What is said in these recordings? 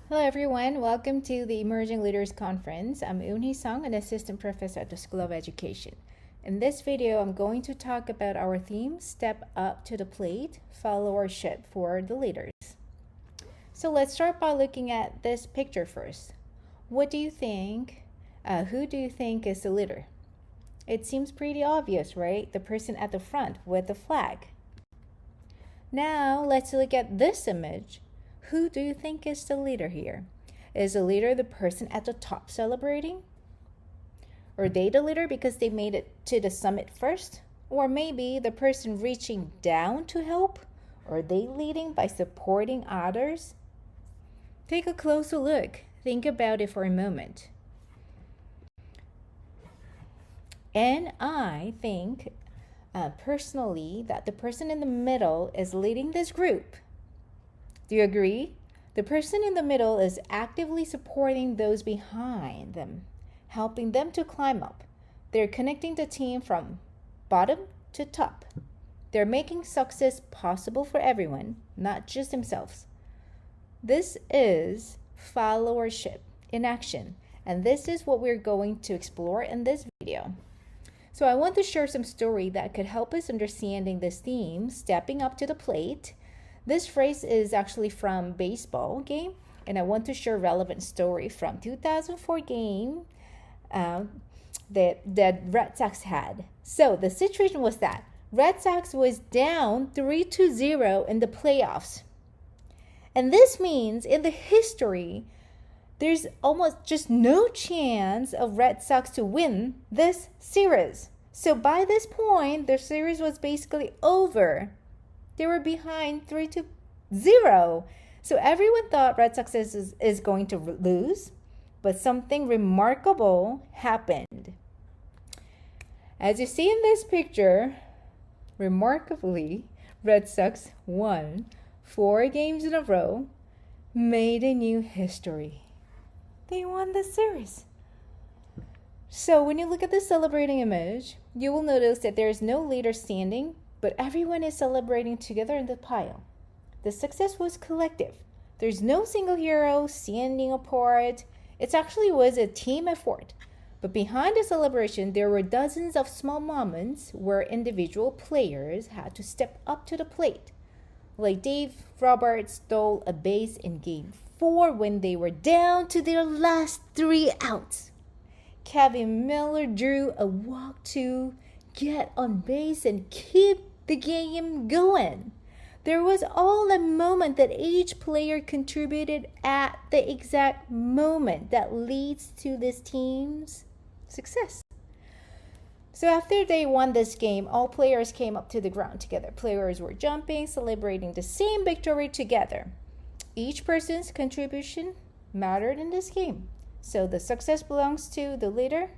Hello everyone, welcome to the Emerging Leaders Conference. I'm Woonhee, an assistant professor at the School of Education. In this video, I'm going to talk about our theme, Step Up to the Plate, Followership for the Leaders. So let's start by looking at this picture first. What do you think, who do you think is the leader? It seems pretty obvious, right? The person at the front with the flag. Now let's look at this image. Who do you think is the leader here? Is the leader the person at the top celebrating? Are they the leader because they made it to the summit first? Or maybe the person reaching down to help? Are they leading by supporting others? Take a closer look. Think about it for a moment. And I think personally that the person in the middle is leading this group. Do you agree? The person in the middle is actively supporting those behind them, helping them to climb up. They're connecting the team from bottom to top. They're making success possible for everyone, not just themselves. This is followership in action, and this is what we're going to explore in this video. So I want to share some story that could help us understanding this theme, stepping up to the plate. This phrase is actually from baseball game, and I want to share relevant story from 2004 game that Red Sox had. So the situation was that Red Sox was down 3-0 in the playoffs. And this means in the history, there's almost just no chance of Red Sox to win this series. So by this point, the series was basically over. They were behind 3-0. So everyone thought Red Sox is going to lose, but something remarkable happened. As you see in this picture, remarkably, Red Sox won 4 games in a row, made a new history. They won the series. So when you look at the celebrating image, you will notice that there is no leader standing, but everyone is celebrating together in the pile. The success was collective. There's no single hero standing apart. It actually was a team effort. But behind the celebration, there were dozens of small moments where individual players had to step up to the plate. Like Dave Roberts stole a base in Game 4 when they were down to their last 3 outs. Kevin Miller drew a walk to get on base and keep the game going. There was all a moment that each player contributed at the exact moment that leads to this team's success. So after they won this game, all players came up to the ground together. Players were jumping, celebrating the same victory together. Each person's contribution mattered in this game. So the success belongs to the leader?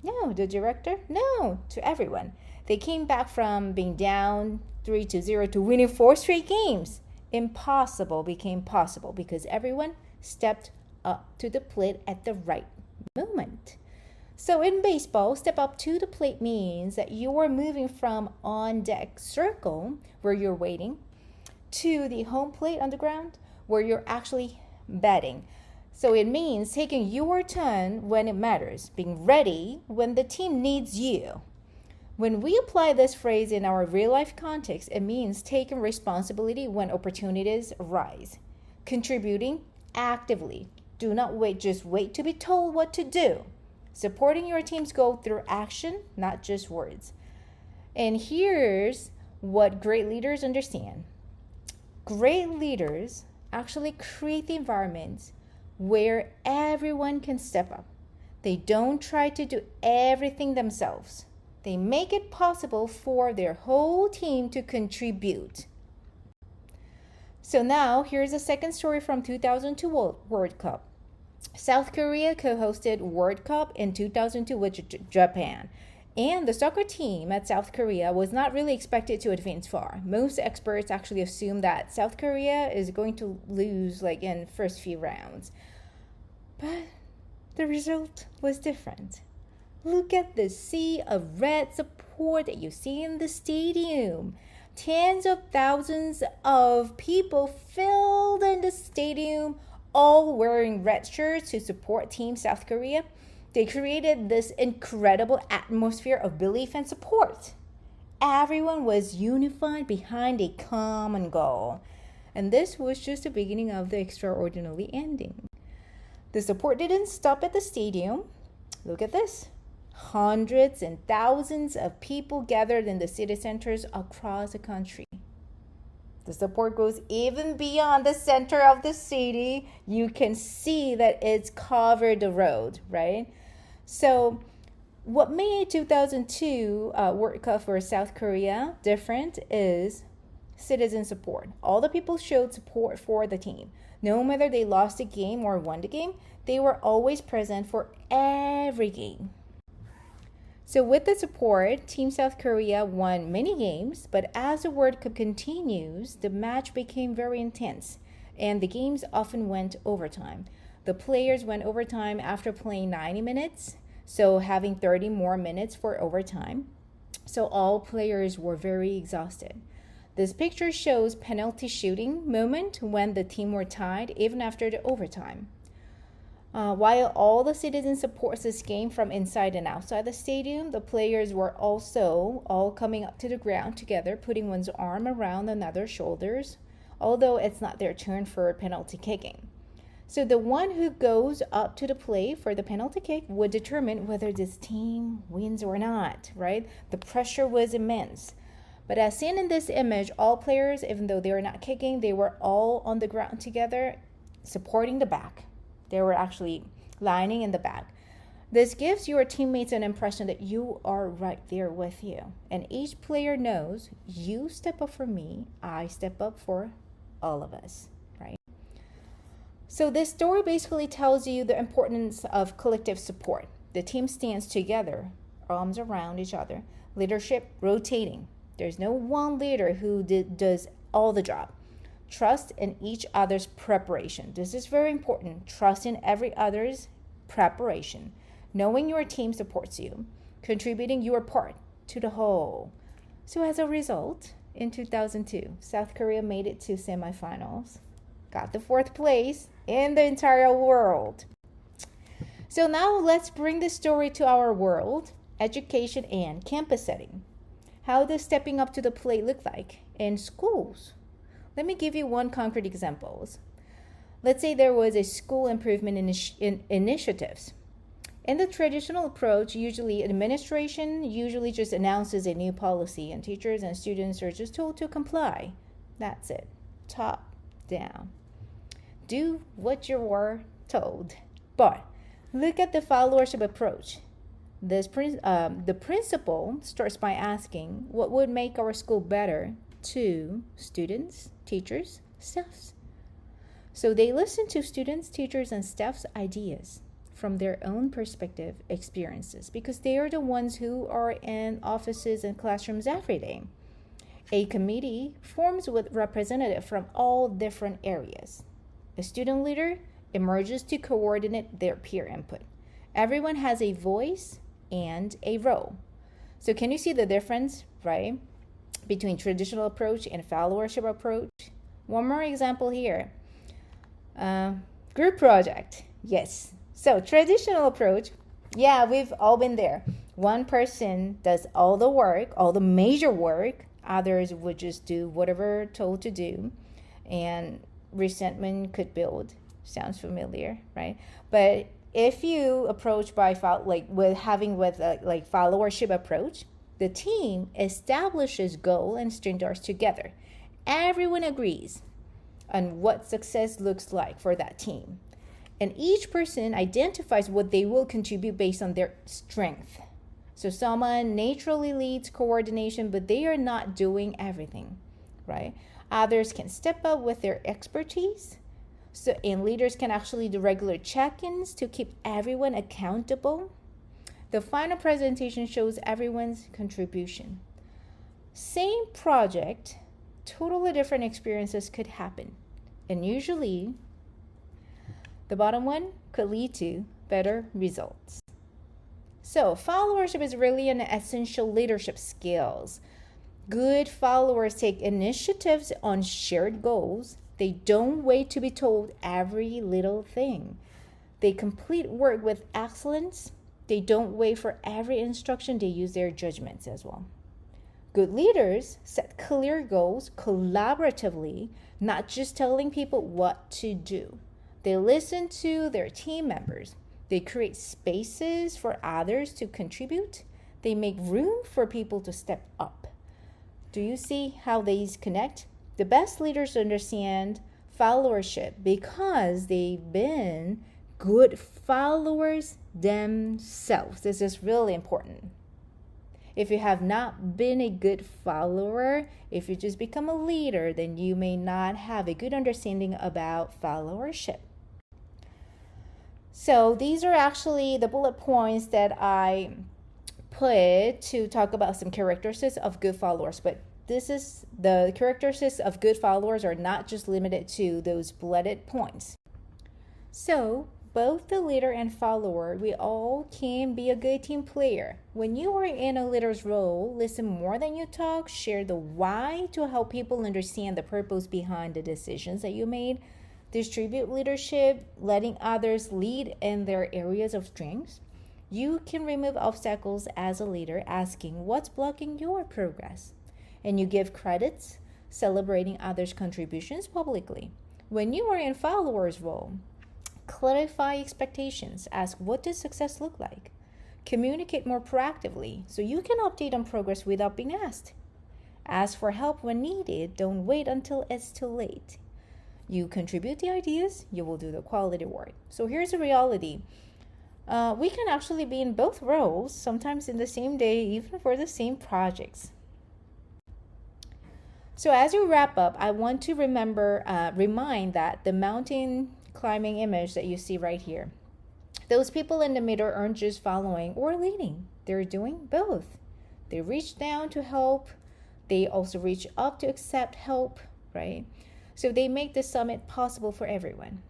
No. The director? No. To everyone. They came back from being down 3-0 to winning 4 straight games. Impossible became possible because everyone stepped up to the plate at the right moment. So in baseball, step up to the plate means that you are moving from on-deck circle, where you're waiting, to the home plate on the ground, where you're actually batting. So it means taking your turn when it matters, being ready when the team needs you. When we apply this phrase in our real-life context, it means taking responsibility when opportunities arise, contributing actively. Do not just wait to be told what to do. Supporting your team's goal through action, not just words. And here's what great leaders understand. Great leaders actually create the environments where everyone can step up. They don't try to do everything themselves. They make it possible for their whole team to contribute. So now, here's a second story from 2002 World Cup. South Korea co-hosted World Cup in 2002 with Japan. And the soccer team at South Korea was not really expected to advance far. Most experts actually assume that South Korea is going to lose in first few rounds. But the result was different. Look at the sea of red support that you see in the stadium. Tens of thousands of people filled in the stadium all wearing red shirts to support Team South Korea. They created this incredible atmosphere of belief and support. Everyone was unified behind a common goal. And this was just the beginning of the extraordinary ending. The support didn't stop at the stadium. Look at this. Hundreds and thousands of people gathered in the city centers across the country. The support goes even beyond the center of the city. You can see that it's covered the road, right? So what made 2002 World Cup for South Korea different is citizen support. All the people showed support for the team. No matter they lost the game or won the game, they were always present for every game. So with the support, Team South Korea won many games, but as the World Cup continues, the match became very intense, and the games often went overtime. The players went overtime after playing 90 minutes, so having 30 more minutes for overtime. So all players were very exhausted. This picture shows penalty shooting moment when the team were tied even after the overtime. While all the citizens support this game from inside and outside the stadium, the players were also all coming up to the ground together, putting one's arm around another's shoulders, although it's not their turn for penalty kicking. So the one who goes up to the plate for the penalty kick would determine whether this team wins or not, right? The pressure was immense. But as seen in this image, all players, even though they were not kicking, they were all on the ground together, supporting the back. They were actually lining in the back. This gives your teammates an impression that you are right there with you. And each player knows, you step up for me, I step up for all of us, right? So this story basically tells you the importance of collective support. The team stands together, arms around each other, leadership rotating. There's no one leader who does all the job. Trust in each other's preparation. This is very important. Trust in every other's preparation. Knowing your team supports you. Contributing your part to the whole. So as a result, in 2002, South Korea made it to semifinals. Got the 4th place in the entire world. So now let's bring this story to our world, education and campus setting. How does stepping up to the plate look like in schools? Let me give you one concrete example. Let's say there was a school improvement initiatives. In the traditional approach, usually administration just announces a new policy and teachers and students are just told to comply. That's it. Top down. Do what you were told. But look at the followership approach. The principal starts by asking what would make our school better to students, teachers, staffs. So they listen to students, teachers, and staff's ideas from their own perspective, experiences, because they are the ones who are in offices and classrooms every day. A committee forms with representatives from all different areas. A student leader emerges to coordinate their peer input. Everyone has a voice and a role. So can you see the difference, right, between traditional approach and followership approach? One more example here. Group project. Yes. So traditional approach, yeah, we've all been there. One person does all the work, all the major work. Others would just do whatever told to do. And resentment could build. Sounds familiar, right? But if you approach by followership approach, the team establishes goal and standards together. Everyone agrees on what success looks like for that team. And each person identifies what they will contribute based on their strength. So someone naturally leads coordination, but they are not doing everything, right? Others can step up with their expertise. And leaders can actually do regular check-ins to keep everyone accountable. The final presentation shows everyone's contribution. Same project, totally different experiences could happen. And usually, the bottom one could lead to better results. So followership is really an essential leadership skills. Good followers take initiatives on shared goals They don't wait to be told every little thing. They complete work with excellence. They don't wait for every instruction. They use their judgments as well. Good leaders set clear goals collaboratively, not just telling people what to do. They listen to their team members. They create spaces for others to contribute. They make room for people to step up. Do you see how these connect? The best leaders understand followership because they've been good followers themselves. This is really important. If you have not been a good follower, if you just become a leader, then you may not have a good understanding about followership. So these are actually the bullet points that I put to talk about some characteristics of good followers. But this is the characteristics of good followers are not just limited to those bulleted points. So both the leader and follower, we all can be a good team player. When you are in a leader's role, listen more than you talk, share the why to help people understand the purpose behind the decisions that you made, distribute leadership, letting others lead in their areas of strength. You can remove obstacles as a leader, asking what's blocking your progress. And you give credits, celebrating others' contributions publicly. When you are in follower's role, clarify expectations. Ask, what does success look like? Communicate more proactively so you can update on progress without being asked. Ask for help when needed. Don't wait until it's too late. You contribute the ideas, you will do the quality work. So here's the reality. We can actually be in both roles, sometimes in the same day, even for the same projects. So as you wrap up, I want to remind that the mountain climbing image that you see right here, those people in the middle aren't just following or leading. They're doing both. They reach down to help. They also reach up to accept help, right? So they make the summit possible for everyone.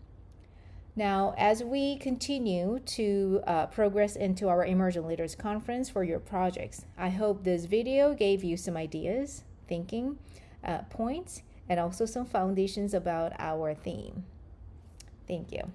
Now, as we continue to progress into our Emerging Leaders Conference for your projects, I hope this video gave you some ideas, thinking points, and also some foundations about our theme. Thank you.